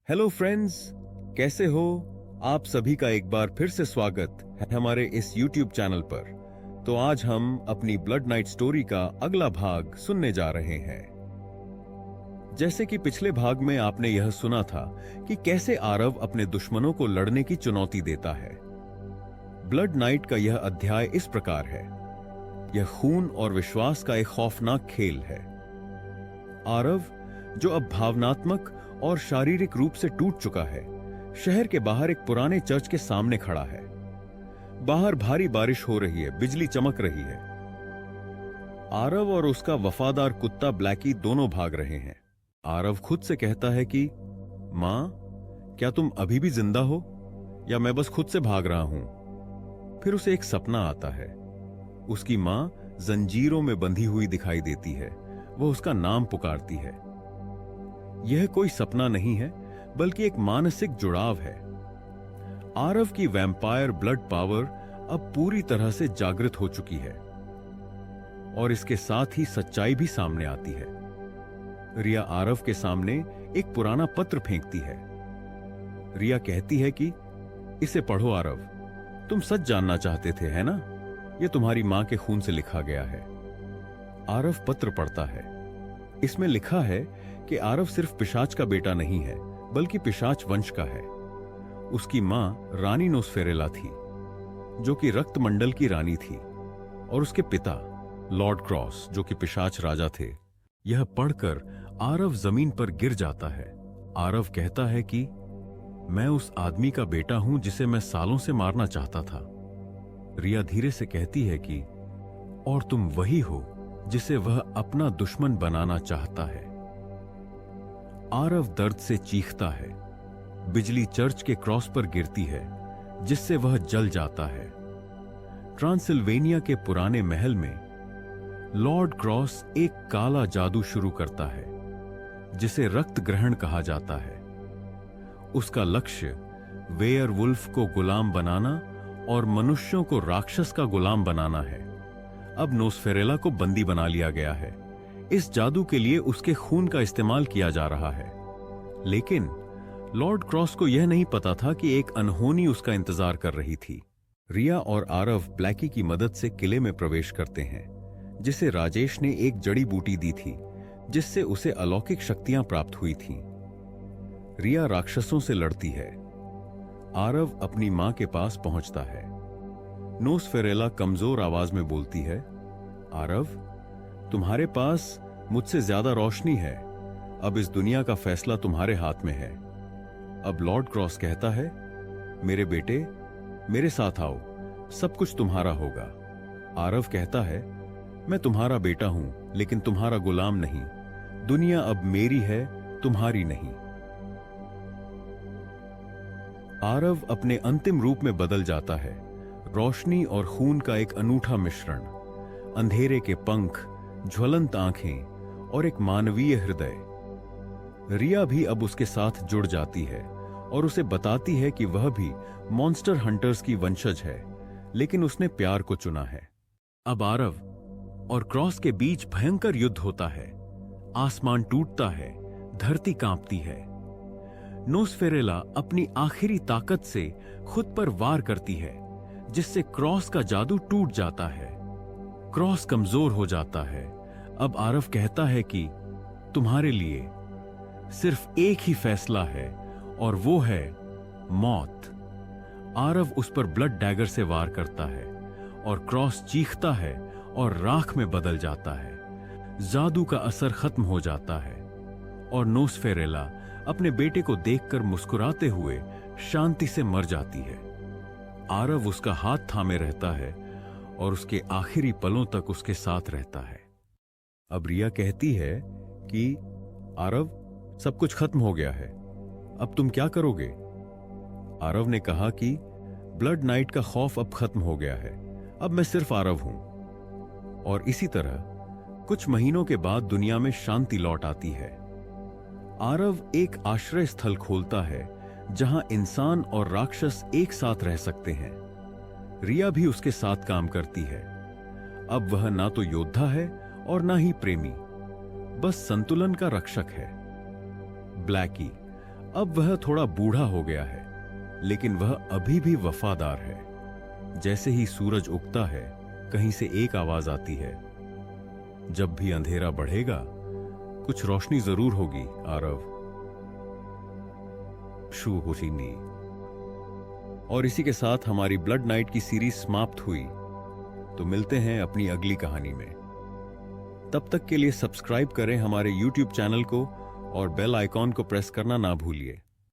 Hello friends, कैसे हो आप सभी का एक बार फिर से स्वागत है हमारे इस YouTube चैनल पर। तो आज हम अपनी ब्लड नाइट स्टोरी का अगला भाग सुनने जा रहे हैं। जैसे कि पिछले भाग में आपने यह सुना था कि कैसे आरव अपने दुश्मनों को लड़ने की चुनौती देता है। ब्लड नाइट का यह अध्याय इस प्रकार है। यह खून और विश्वास का एक खौफनाक खेल है। आरव, जो अब भावनात्मक और शारीरिक रूप से टूट चुका है, शहर के बाहर एक पुराने चर्च के सामने खड़ा है। बाहर भारी बारिश हो रही है, बिजली चमक रही है। आरव और उसका वफादार कुत्ता ब्लैकी दोनों भाग रहे हैं। आरव खुद से कहता है कि मां, क्या तुम अभी भी जिंदा हो या मैं बस खुद से भाग रहा हूं? फिर उसे एक सपना आता है। उसकी मां जंजीरों में बंधी हुई दिखाई देती है। वह उसका नाम पुकारती है। यह कोई सपना नहीं है, बल्कि एक मानसिक जुड़ाव है। आरव की वैम्पायर ब्लड पावर अब पूरी तरह से जागृत हो चुकी है और इसके साथ ही सच्चाई भी सामने आती है। रिया आरव के सामने एक पुराना पत्र फेंकती है। रिया कहती है कि इसे पढ़ो आरव, तुम सच जानना चाहते थे, है ना? यह तुम्हारी मां के खून से लिखा गया है। आरव पत्र पढ़ता है। इसमें लिखा है कि आरव सिर्फ पिशाच का बेटा नहीं है, बल्कि पिशाच वंश का है। उसकी मां रानी नोसफेरेला थी, जो कि रक्त मंडल की रानी थी, और उसके पिता लॉर्ड क्रॉस, जो कि पिशाच राजा थे। यह पढ़कर आरव जमीन पर गिर जाता है। आरव कहता है कि मैं उस आदमी का बेटा हूं जिसे मैं सालों से मारना चाहता था। रिया धीरे से कहती है कि और तुम वही हो जिसे वह अपना दुश्मन बनाना चाहता है। आरव दर्द से चीखता है। बिजली चर्च के क्रॉस पर गिरती है, जिससे वह जल जाता है। ट्रांसिल्वेनिया के पुराने महल में लॉर्ड क्रॉस एक काला जादू शुरू करता है, जिसे रक्त ग्रहण कहा जाता है। उसका लक्ष्य वेयरवुल्फ को गुलाम बनाना और मनुष्यों को राक्षस का गुलाम बनाना है। अब नोसफेरेला को बंदी बना लिया गया है। इस जादू के लिए उसके खून का इस्तेमाल किया जा रहा है। लेकिन लॉर्ड क्रॉस को यह नहीं पता था कि एक अनहोनी उसका इंतजार कर रही थी। रिया और आरव ब्लैकी की मदद से किले में प्रवेश करते हैं, जिसे राजेश ने एक जड़ी बूटी दी थी, जिससे उसे अलौकिक शक्तियां प्राप्त हुई थीं। रिया राक्षसों से लड़ती है। आरव अपनी मां के पास पहुंचता है। नोसफेरेला कमजोर आवाज में बोलती है, आरव, तुम्हारे पास मुझसे ज्यादा रोशनी है। अब इस दुनिया का फैसला तुम्हारे हाथ में है। अब लॉर्ड क्रॉस कहता है, मेरे बेटे, मेरे साथ आओ, सब कुछ तुम्हारा होगा। आरव कहता है, मैं तुम्हारा बेटा हूं, लेकिन तुम्हारा गुलाम नहीं। दुनिया अब मेरी है, तुम्हारी नहीं। आरव अपने अंतिम रूप में बदल जाता है। रोशनी और खून का एक अनूठा मिश्रण, अंधेरे के पंख, ज्वलंत आंखें और एक मानवीय हृदय। रिया भी अब उसके साथ जुड़ जाती है और उसे बताती है कि वह भी मॉन्स्टर हंटर्स की वंशज है, लेकिन उसने प्यार को चुना है। अब आरव और क्रॉस के बीच भयंकर युद्ध होता है। आसमान टूटता है, धरती कांपती है। नोसफेरेला अपनी आखिरी ताकत से खुद पर वार करती है, जिससे क्रॉस का जादू टूट जाता है। क्रॉस कमजोर हो जाता है। अब आरव कहता है कि तुम्हारे लिए सिर्फ एक ही फैसला है, और वो है मौत। आरव उस पर ब्लड डैगर से वार करता है और क्रॉस चीखता है और राख में बदल जाता है। जादू का असर खत्म हो जाता है और नोसफेरेला अपने बेटे को देखकर मुस्कुराते हुए शांति से मर जाती है। आरव उसका हाथ थामे रहता है और उसके आखिरी पलों तक उसके साथ रहता है। अब रिया कहती है कि आरव, सब कुछ खत्म हो गया है, अब तुम क्या करोगे? आरव ने कहा कि ब्लड नाइट का खौफ अब खत्म हो गया है, अब मैं सिर्फ आरव हूं। और इसी तरह कुछ महीनों के बाद दुनिया में शांति लौट आती है। आरव एक आश्रय स्थल खोलता है जहां इंसान और राक्षस एक साथ रह सकते हैं। रिया भी उसके साथ काम करती है। अब वह ना तो योद्धा है और ना ही प्रेमी, बस संतुलन का रक्षक है। ब्लैकी, अब वह थोड़ा बूढ़ा हो गया है, लेकिन वह अभी भी वफादार है। जैसे ही सूरज उगता है, कहीं से एक आवाज आती है, जब भी अंधेरा बढ़ेगा कुछ रोशनी जरूर होगी आरव। शू हुसीनी। और इसी के साथ हमारी ब्लड नाइट की सीरीज समाप्त हुई। तो मिलते हैं अपनी अगली कहानी में। तब तक के लिए सब्सक्राइब करें हमारे YouTube चैनल को और बेल आइकॉन को प्रेस करना ना भूलिए।